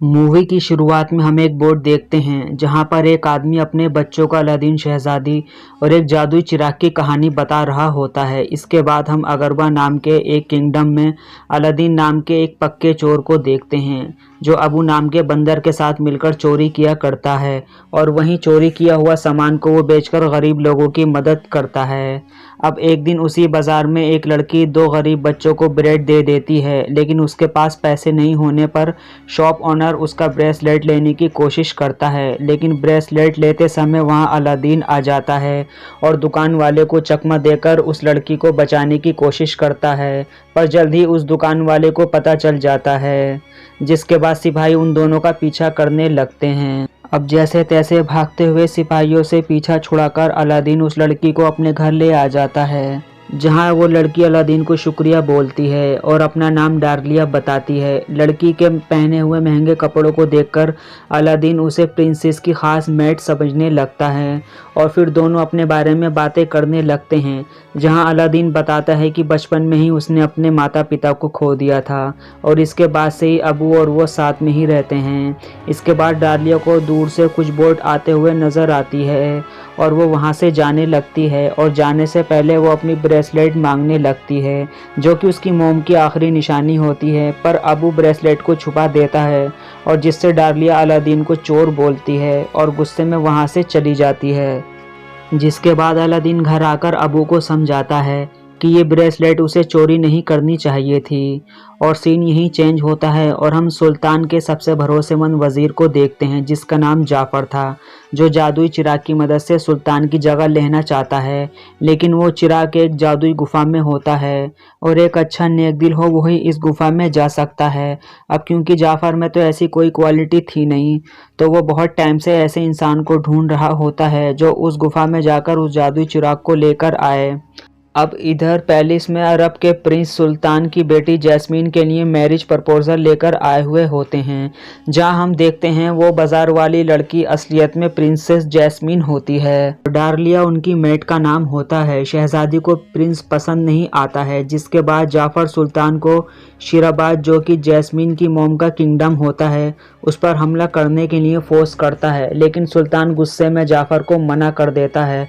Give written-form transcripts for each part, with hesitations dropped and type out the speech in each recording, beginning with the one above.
Movie की शुरुआत में हम एक बोर्ड देखते हैं जहां पर एक आदमी अपने बच्चों को अलादीन शहजादी और एक जादुई चिराग की कहानी बता रहा होता है। इसके बाद हम अगरबा नाम के एक किंगडम में अलादीन नाम के एक पक्के चोर को देखते हैं जो अबू नाम के बंदर के साथ मिलकर चोरी किया करता है और वहीं चोरी किया हुआ सामान को वो बेचकर गरीब लोगों की मदद करता है। अब एक दिन उसी बाजार में एक लड़की दो गरीब बच्चों को ब्रेड दे देती है, लेकिन उसके पास पैसे नहीं होने पर शॉप ओनर उसका ब्रेसलेट लेने की कोशिश करता है, लेकिन ब्रेसलेट लेते समय वहां अलादीन आ जाता है और दुकान वाले को चकमा देकर उस लड़की को बचाने की कोशिश करता है, पर जल्द ही उस दुकान वाले को पता चल जाता है, जिसके बाद सिपाही उन दोनों का पीछा करने लगते हैं। अब जैसे तैसे भागते हुए सिपाहियों से पीछा छुड़ाकर अलादीन उस लड़की को अपने घर ले आ जाता है, जहां वो लड़की अलादीन को शुक्रिया बोलती है और अपना नाम डार्लिया बताती है। लड़की के पहने हुए महंगे कपड़ों को देखकर अलादीन उसे प्रिंसेस की खास मेट समझने लगता है और फिर दोनों अपने बारे में बातें करने लगते हैं, जहां अलादीन बताता है कि बचपन में ही उसने अपने माता पिता को खो दिया था और इसके बाद से ही अबू और वो साथ में ही रहते हैं। इसके बाद डार्लिया को दूर से कुछ बोट आते हुए नजर आती है और वो वहाँ से जाने लगती है और जाने से पहले वो अपनी ब्रेसलेट मांगने लगती है जो कि उसकी मोम की आखिरी निशानी होती है, पर अबू ब्रेसलेट को छुपा देता है और जिससे डार्लिया अलादीन को चोर बोलती है और गुस्से में वहाँ से चली जाती है। जिसके बाद अलादीन घर आकर अबू को समझाता है कि ये ब्रेसलेट उसे चोरी नहीं करनी चाहिए थी और सीन यहीं चेंज होता है और हम सुल्तान के सबसे भरोसेमंद वजीर को देखते हैं जिसका नाम जाफ़र था, जो जादुई चिराग की मदद से सुल्तान की जगह लेना चाहता है, लेकिन वो चिराग एक जादुई गुफा में होता है और एक अच्छा नेक दिल हो वही इस गुफा में जा सकता है। अब क्योंकि जाफ़र में तो ऐसी कोई क्वालिटी थी नहीं, तो वो बहुत टाइम से ऐसे इंसान को ढूंढ रहा होता है जो उस गुफा में जाकर उस जादुई चिराग को लेकर आए। अब इधर पैलेस में अरब के प्रिंस सुल्तान की बेटी जैस्मीन के लिए मैरिज प्रपोजल लेकर आए हुए होते हैं, जहां हम देखते हैं वो बाजार वाली लड़की असलियत में प्रिंसेस जैस्मीन होती है। डार्लिया उनकी मेट का नाम होता है। शहजादी को प्रिंस पसंद नहीं आता है, जिसके बाद जाफ़र सुल्तान को शिराबाद, जो कि जैस्मीन की मोम का किंगडम होता है, उस पर हमला करने के लिए फोर्स करता है, लेकिन सुल्तान गुस्से में जाफ़र को मना कर देता है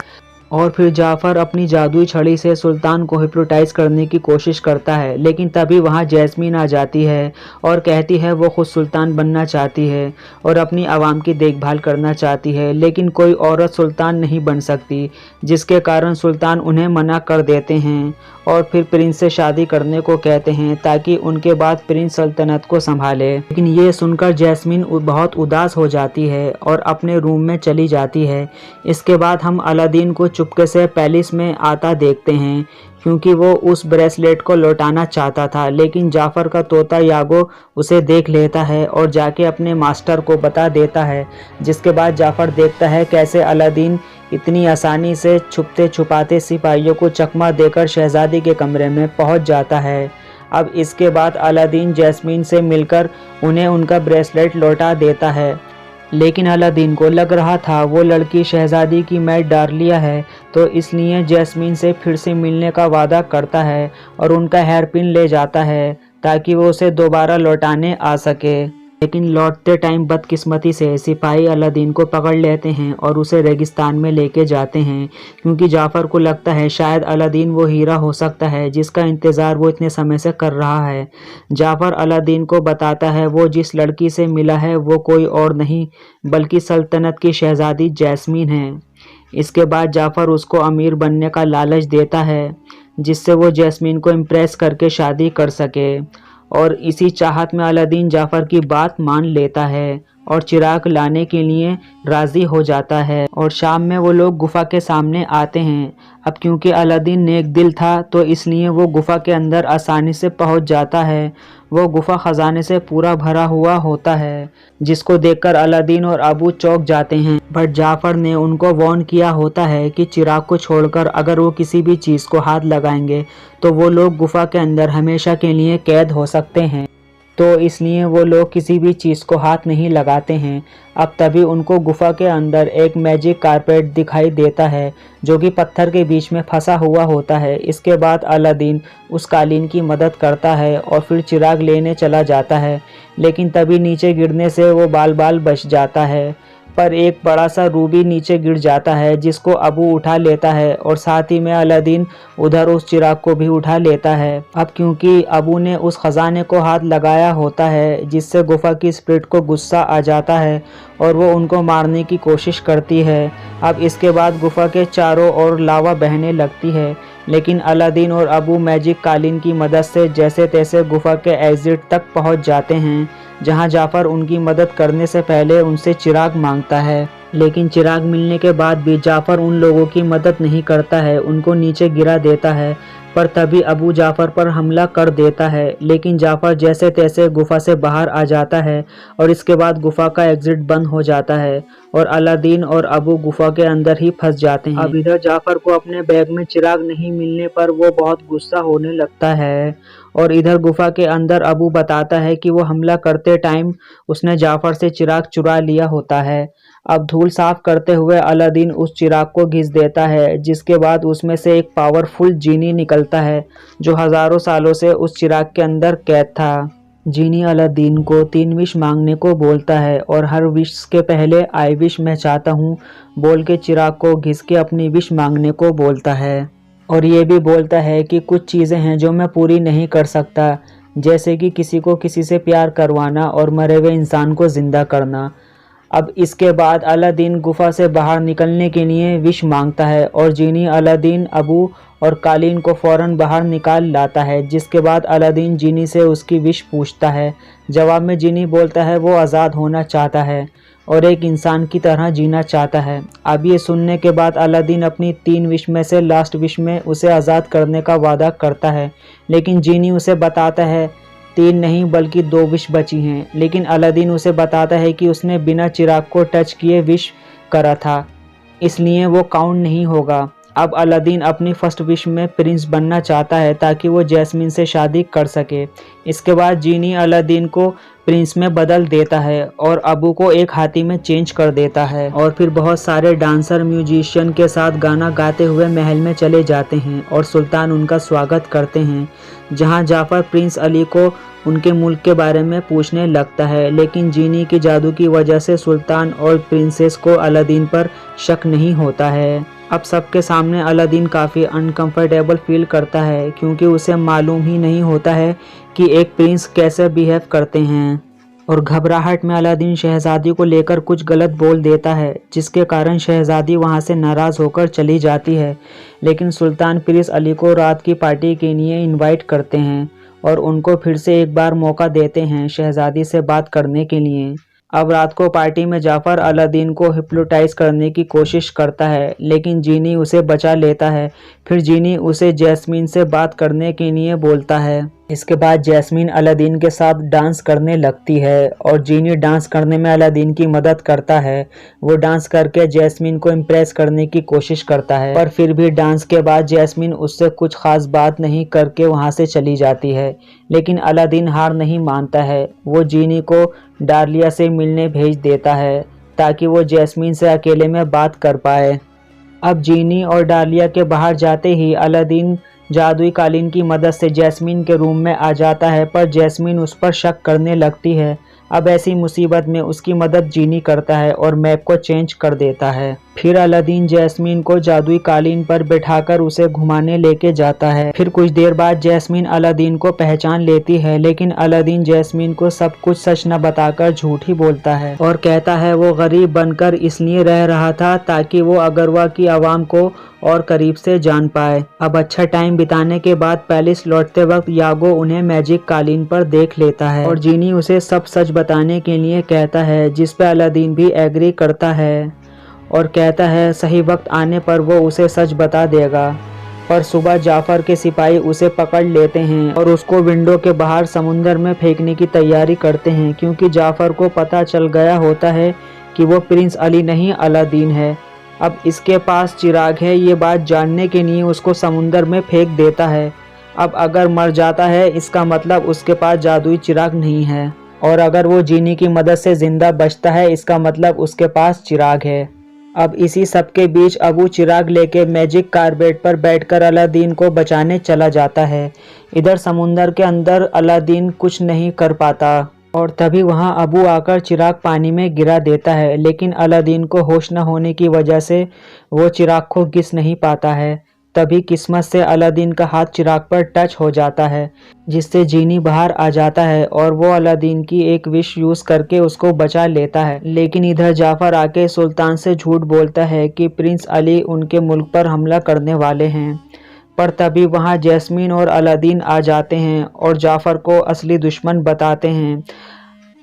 और फिर जाफ़र अपनी जादुई छड़ी से सुल्तान को हिप्नोटाइज करने की कोशिश करता है, लेकिन तभी वहां जैस्मीन आ जाती है और कहती है वो खुद सुल्तान बनना चाहती है और अपनी आवाम की देखभाल करना चाहती है, लेकिन कोई औरत सुल्तान नहीं बन सकती, जिसके कारण सुल्तान उन्हें मना कर देते हैं और फिर प्रिंस से शादी करने को कहते हैं ताकि उनके बाद प्रिंस सल्तनत को संभाले। लेकिन ये सुनकर जैस्मीन बहुत उदास हो जाती है और अपने रूम में चली जाती है। इसके बाद हम अलादीन को चुपके से पैलेस में आता देखते हैं क्योंकि वो उस ब्रेसलेट को लौटाना चाहता था, लेकिन जाफ़र का तोता यागो उसे देख लेता है और जाके अपने मास्टर को बता देता है। जिसके बाद जाफ़र देखता है कैसे अलादीन इतनी आसानी से छुपते छुपाते सिपाहियों को चकमा देकर शहजादी के कमरे में पहुंच जाता है। अब इसके बाद अलादीन जैस्मीन से मिलकर उन्हें उनका ब्रेसलेट लौटा देता है, लेकिन अलादीन को लग रहा था वो लड़की शहजादी की मेट डार्लिया है, तो इसलिए जैस्मीन से फिर से मिलने का वादा करता है और उनका हेयर पिन ले जाता है ताकि वो उसे दोबारा लौटाने आ सके। लेकिन लौटते टाइम बदकिस्मती से सिपाही अलादीन को पकड़ लेते हैं और उसे रेगिस्तान में लेके जाते हैं, क्योंकि जाफ़र को लगता है शायद अलादीन वो हीरा हो सकता है जिसका इंतज़ार वो इतने समय से कर रहा है। जाफ़र अलादीन को बताता है वो जिस लड़की से मिला है वो कोई और नहीं बल्कि सल्तनत की शहजादी जैस्मीन है। इसके बाद जाफ़र उसको अमीर बनने का लालच देता है, जिससे वो जैस्मीन को इम्प्रेस करके शादी कर सके, और इसी चाहत में अलादीन जाफ़र की बात मान लेता है और चिराग लाने के लिए राज़ी हो जाता है और शाम में वो लोग गुफा के सामने आते हैं। अब क्योंकि अलादीन नेक दिल था तो इसलिए वो गुफा के अंदर आसानी से पहुंच जाता है। वो गुफा खजाने से पूरा भरा हुआ होता है, जिसको देखकर अलादीन और अबू चौंक जाते हैं, बट जाफ़र ने उनको वार्न किया होता है कि चिराग को छोड़कर अगर वो किसी भी चीज़ को हाथ लगाएंगे तो वो लोग गुफा के अंदर हमेशा के लिए कैद हो सकते हैं। तो इसलिए वो लोग किसी भी चीज़ को हाथ नहीं लगाते हैं। अब तभी उनको गुफा के अंदर एक मैजिक कारपेट दिखाई देता है जो कि पत्थर के बीच में फंसा हुआ होता है। इसके बाद अलादीन उस कालीन की मदद करता है और फिर चिराग लेने चला जाता है, लेकिन तभी नीचे गिरने से वो बाल बाल बच जाता है। पर एक बड़ा सा रूबी नीचे गिर जाता है जिसको अबू उठा लेता है और साथ ही में अलादीन उधर उस चिराग को भी उठा लेता है। अब क्योंकि अबू ने उस खजाने को हाथ लगाया होता है जिससे गुफा की स्पिरिट को गुस्सा आ जाता है और वो उनको मारने की कोशिश करती है। अब इसके बाद गुफा के चारों ओर लावा बहने लगती है, लेकिन अलादीन और अबू मैजिक कालीन की मदद से जैसे तैसे गुफा के एग्जिट तक पहुंच जाते हैं, जहां जाफर उनकी मदद करने से पहले उनसे चिराग मांगता है। लेकिन चिराग मिलने के बाद भी जाफर उन लोगों की मदद नहीं करता है, उनको नीचे गिरा देता है। पर तभी अबू जाफर पर हमला कर देता है, लेकिन जाफर जैसे तैसे गुफा से बाहर आ जाता है और इसके बाद गुफा का एग्जिट बंद हो जाता है और अलादीन और अबू गुफा के अंदर ही फंस जाते हैं। अब इधर जाफर को अपने बैग में चिराग नहीं मिलने पर वो बहुत गुस्सा होने लगता है और इधर गुफा के अंदर अबू बताता है कि वो हमला करते टाइम उसने जाफर से चिराग चुरा लिया होता है। अब धूल साफ करते हुए अलादीन उस चिराग को घिस देता है, जिसके बाद उसमें से एक पावरफुल जीनी निकलता है जो हजारों सालों से उस चिराग के अंदर कैद था। जीनी अलादीन को 3 विश मांगने को बोलता है और हर विश के पहले आई विश मैं चाहता हूँ बोल के चिराग को घिस के अपनी विश मांगने को बोलता है। और ये भी बोलता है कि कुछ चीज़ें हैं जो मैं पूरी नहीं कर सकता, जैसे कि किसी को किसी से प्यार करवाना और मरे हुए इंसान को ज़िंदा करना। अब इसके बाद अलादीन गुफा से बाहर निकलने के लिए विश मांगता है और जीनी अलादीन, अबू और कालीन को फ़ौरन बाहर निकाल लाता है, जिसके बाद अलादीन जीनी से उसकी विश पूछता है। जवाब में जीनी बोलता है वो आज़ाद होना चाहता है और एक इंसान की तरह जीना चाहता है। अब ये सुनने के बाद अलादीन अपनी 3 विश में से लास्ट विश में उसे आज़ाद करने का वादा करता है, लेकिन जीनी उसे बताता है 3 नहीं बल्कि 2 विश बची हैं। लेकिन अलादीन उसे बताता है कि उसने बिना चिराग को टच किए विश करा था, इसलिए वो काउंट नहीं होगा। अब अलादीन अपनी फर्स्ट विश में प्रिंस बनना चाहता है ताकि वो जैस्मिन से शादी कर सके। इसके बाद जीनी अलादीन को प्रिंस में बदल देता है और अबू को एक हाथी में चेंज कर देता है और फिर बहुत सारे डांसर म्यूजिशियन के साथ गाना गाते हुए महल में चले जाते हैं और सुल्तान उनका स्वागत करते हैं, जहां जाफर प्रिंस अली को उनके मुल्क के बारे में पूछने लगता है। लेकिन जीनी की जादू की वजह से सुल्तान और प्रिंसेस को अलादीन पर शक नहीं होता है। अब सबके सामने अलादीन काफ़ी अनकंफर्टेबल फील करता है क्योंकि उसे मालूम ही नहीं होता है कि एक प्रिंस कैसे बिहेव करते हैं और घबराहट में अलादीन शहजादी को लेकर कुछ गलत बोल देता है, जिसके कारण शहजादी वहां से नाराज़ होकर चली जाती है। लेकिन सुल्तान प्रिंस अली को रात की पार्टी के लिए इनवाइट करते हैं और उनको फिर से एक बार मौका देते हैं शहजादी से बात करने के लिए। अब रात को पार्टी में जाफर अलादीन को हिप्नोटाइज करने की कोशिश करता है, लेकिन जीनी उसे बचा लेता है। फिर जीनी उसे जैस्मीन से बात करने के लिए बोलता है। इसके बाद जैस्मीन अलादीन के साथ डांस करने लगती है और जीनी डांस करने में अलादीन की मदद करता है। वो डांस करके जैस्मीन को इम्प्रेस करने की कोशिश करता है, पर फिर भी डांस के बाद जैस्मीन उससे कुछ खास बात नहीं करके वहां से चली जाती है। लेकिन अलादीन हार नहीं मानता है, वो जीनी को डार्लिया से मिलने भेज देता है ताकि वो जैस्मीन से अकेले में बात कर पाए। अब जीनी और डार्लिया के बाहर जाते ही अलादीन जादुई कालीन की मदद से जैस्मीन के रूम में आ जाता है, पर जैस्मीन उस पर शक करने लगती है। अब ऐसी मुसीबत में उसकी मदद जीनी करता है और मैप को चेंज कर देता है। फिर अलादीन जैस्मीन को जादुई कालीन पर बैठाकर उसे घुमाने लेके जाता है। फिर कुछ देर बाद जैस्मीन अलादीन को पहचान लेती है, लेकिन अलादीन जैस्मीन को सब कुछ सच न बताकर झूठ ही बोलता है और कहता है वो गरीब बनकर इसलिए रह रहा था ताकि वो अगरवा की आवाम को और करीब से जान पाए। अब अच्छा टाइम बिताने के बाद पैलेस लौटते वक्त यागो उन्हें मैजिक कालीन पर देख लेता है और जीनी उसे सब सच बताने के लिए कहता है, जिस पे अलादीन भी एग्री करता है और कहता है सही वक्त आने पर वो उसे सच बता देगा। पर सुबह जाफर के सिपाही उसे पकड़ लेते हैं और उसको विंडो के बाहर समुंदर में फेंकने की तैयारी करते हैं, क्योंकि जाफर को पता चल गया होता है कि वो प्रिंस अली नहीं अलादीन है। अब इसके पास चिराग है, ये बात जानने के लिए उसको समुंदर में फेंक देता है। अब अगर मर जाता है इसका मतलब उसके पास जादुई चिराग नहीं है, और अगर वो जीनी की मदद से जिंदा बचता है इसका मतलब उसके पास चिराग है। अब इसी सब के बीच अबू चिराग लेके मैजिक कारपेट पर बैठकर अलादीन को बचाने चला जाता है। इधर समुंदर के अंदर अलादीन कुछ नहीं कर पाता और तभी वहां अबू आकर चिराग पानी में गिरा देता है, लेकिन अलादीन को होश न होने की वजह से वो चिराग को घिस नहीं पाता है। तभी किस्मत से अलादीन का हाथ चिराग पर टच हो जाता है, जिससे जीनी बाहर आ जाता है और वो अलादीन की एक विश यूज करके उसको बचा लेता है। लेकिन इधर जाफर आके सुल्तान से झूठ बोलता है कि प्रिंस अली उनके मुल्क पर हमला करने वाले हैं, पर तभी वहां जैस्मीन और अलादीन आ जाते हैं और जाफर को असली दुश्मन बताते हैं।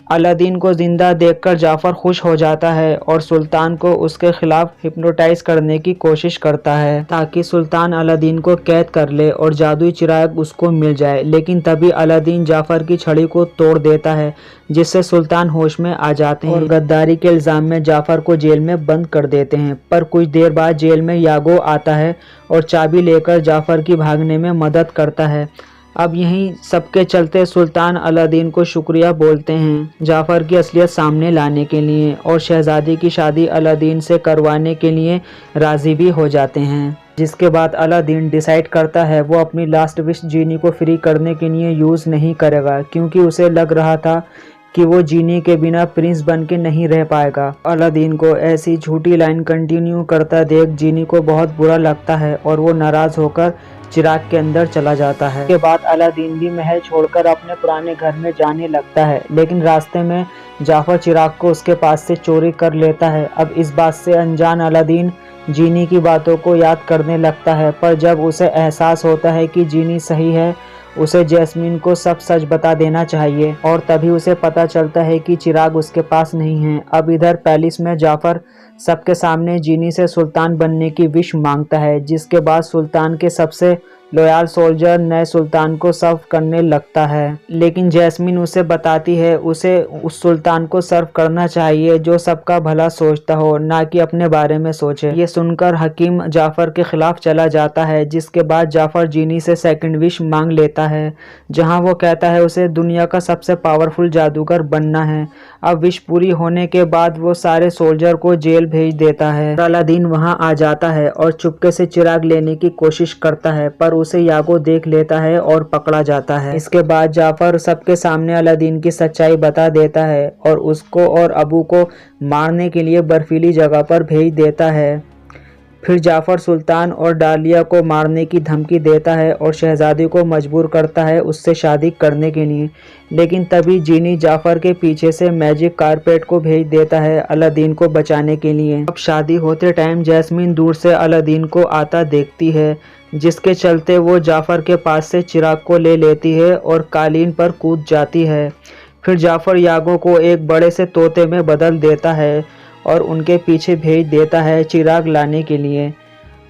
अलादीन को जिंदा देखकर जाफर खुश हो जाता है और सुल्तान को उसके खिलाफ हिप्नोटाइज करने की कोशिश करता है ताकि सुल्तान अलादीन को कैद कर ले और जादुई चिराग उसको मिल जाए। लेकिन तभी अलादीन जाफर की छड़ी को तोड़ देता है, जिससे सुल्तान होश में आ जाते हैं और गद्दारी के इल्जाम में जाफर को जेल में बंद कर देते हैं। पर कुछ देर बाद जेल में यागो आता है और चाबी लेकर जाफर की भागने में मदद करता है। अब यहीं सबके चलते सुल्तान अलादीन को शुक्रिया बोलते हैं जाफर की असलियत सामने लाने के लिए, और शहजादी की शादी अलादीन से करवाने के लिए राजी भी हो जाते हैं। जिसके बाद अलादीन डिसाइड करता है वो अपनी लास्ट विश जीनी को फ्री करने के लिए यूज़ नहीं करेगा, क्योंकि उसे लग रहा था कि वो जीनी के बिना प्रिंस बन के नहीं रह पाएगा। अलादीन को ऐसी झूठी लाइन कंटिन्यू करता देख जीनी को बहुत बुरा लगता है और वो नाराज होकर चिराग के अंदर चला जाता है। उसके बाद अलादीन भी महल छोड़कर अपने पुराने घर में जाने लगता है, लेकिन रास्ते में जाफर चिराग को उसके पास से चोरी कर लेता है। अब इस बात से अनजान अलादीन जीनी की बातों को याद करने लगता है, पर जब उसे एहसास होता है कि जीनी सही है उसे जैस्मीन को सब सच बता देना चाहिए, और तभी उसे पता चलता है कि चिराग उसके पास नहीं है। अब इधर पैलेस में जाफर सबके सामने जीनी से सुल्तान बनने की विश मांगता है, जिसके बाद सुल्तान के सबसे लॉयल सोल्जर नए सुल्तान को सर्व करने लगता है। लेकिन जैस्मीन उसे बताती है उसे उस सुल्तान को सर्व करना चाहिए जो सबका भला सोचता हो, ना कि अपने बारे में सोचे। ये सुनकर हकीम जाफर के खिलाफ चला जाता है, जिसके बाद जाफर जीनी से सेकंड विश मांग लेता है, जहां वो कहता है उसे दुनिया का सबसे पावरफुल जादूगर बनना है। अब विश पूरी होने के बाद वो सारे सोल्जर को जेल भेज देता है। अलादीन वहां आ जाता है और चुपके से चिराग लेने की कोशिश करता है, पर उसे यागो देख लेता है और पकड़ा जाता है। इसके बाद जाफर सबके सामने अलादीन की सच्चाई बता देता है और उसको और अबू को मारने के लिए बर्फीली जगह पर भेज देता है। फिर जाफर सुल्तान और डालिया को मारने की धमकी देता है और शहजादी को मजबूर करता है उससे शादी करने के लिए। लेकिन तभी जीनी जाफर के पीछे से मैजिक कारपेट को भेज देता है अलादीन को बचाने के लिए। अब शादी होते टाइम जैस्मीन दूर से अलादीन को आता देखती है, जिसके चलते वो जाफर के पास से चिराग को ले लेती है और कालीन पर कूद जाती है। फिर जाफर यागो को एक बड़े से तोते में बदल देता है और उनके पीछे भेज देता है चिराग लाने के लिए।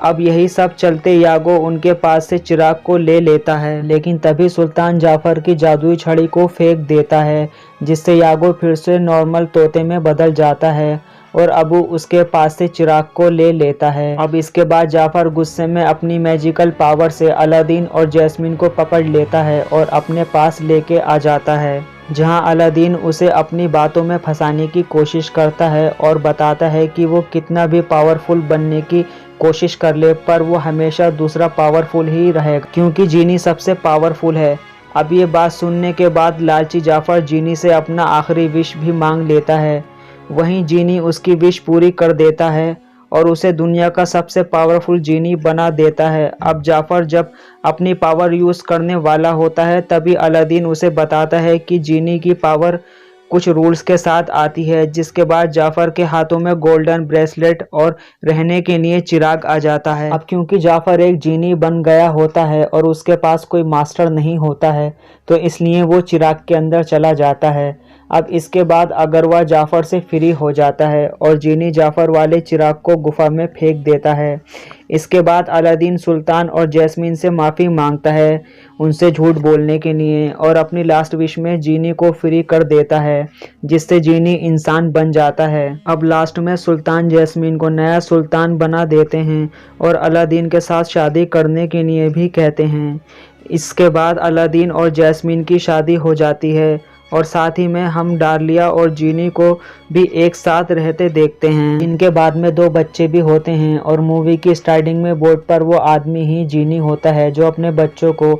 अब यही सब चलते यागो उनके पास से चिराग को ले लेता है, लेकिन तभी सुल्तान जाफर की जादुई छड़ी को फेंक देता है, जिससे यागो फिर से नॉर्मल तोते में बदल जाता है और अबू उसके पास से चिराग को ले लेता है। अब इसके बाद जाफर गुस्से में अपनी मैजिकल पावर से अलादीन और जैस्मीन को पकड़ लेता है और अपने पास लेके आ जाता है, जहां अलादीन उसे अपनी बातों में फंसाने की कोशिश करता है और बताता है कि वो कितना भी पावरफुल बनने की कोशिश कर ले पर वो हमेशा दूसरा पावरफुल ही रहेगा, क्योंकि जीनी सबसे पावरफुल है। अब ये बात सुनने के बाद लालची जाफर जीनी से अपना आखिरी विश भी मांग लेता है। वहीं जीनी उसकी विश पूरी कर देता है और उसे दुनिया का सबसे पावरफुल जीनी बना देता है। अब जाफर जब अपनी पावर यूज़ करने वाला होता है तभी अलादीन उसे बताता है कि जीनी की पावर कुछ रूल्स के साथ आती है, जिसके बाद जाफर के हाथों में गोल्डन ब्रेसलेट और रहने के लिए चिराग आ जाता है। अब क्योंकि जाफर एक जीनी बन गया होता है और उसके पास कोई मास्टर नहीं होता है, तो इसलिए वो चिराग के अंदर चला जाता है। अब इसके बाद अगरवा जाफ़र से फ्री हो जाता है और जीनी जाफ़र वाले चिराग को गुफा में फेंक देता है। इसके बाद अलादीन सुल्तान और जैस्मीन से माफ़ी मांगता है उनसे झूठ बोलने के लिए और अपनी लास्ट विश में जीनी को फ्री कर देता है, जिससे जीनी इंसान बन जाता है। अब लास्ट में सुल्तान जैस्मीन को नया सुल्तान बना देते हैं और अलादीन के साथ शादी करने के लिए भी कहते हैं। इसके बाद अलादीन और जैस्मीन की शादी हो जाती है और साथ ही में हम डार्लिया और जीनी को भी एक साथ रहते देखते हैं। इनके बाद में 2 बच्चे भी होते हैं और मूवी की स्टार्टिंग में बोर्ड पर वो आदमी ही जीनी होता है जो अपने बच्चों को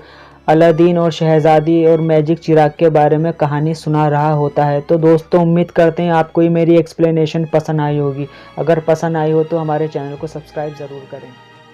अलादीन और शहजादी और मैजिक चिराग के बारे में कहानी सुना रहा होता है। तो दोस्तों, उम्मीद करते हैं आपको ये मेरी एक्सप्लेनेशन पसंद आई होगी। अगर पसंद आई हो तो हमारे चैनल को सब्सक्राइब ज़रूर करें।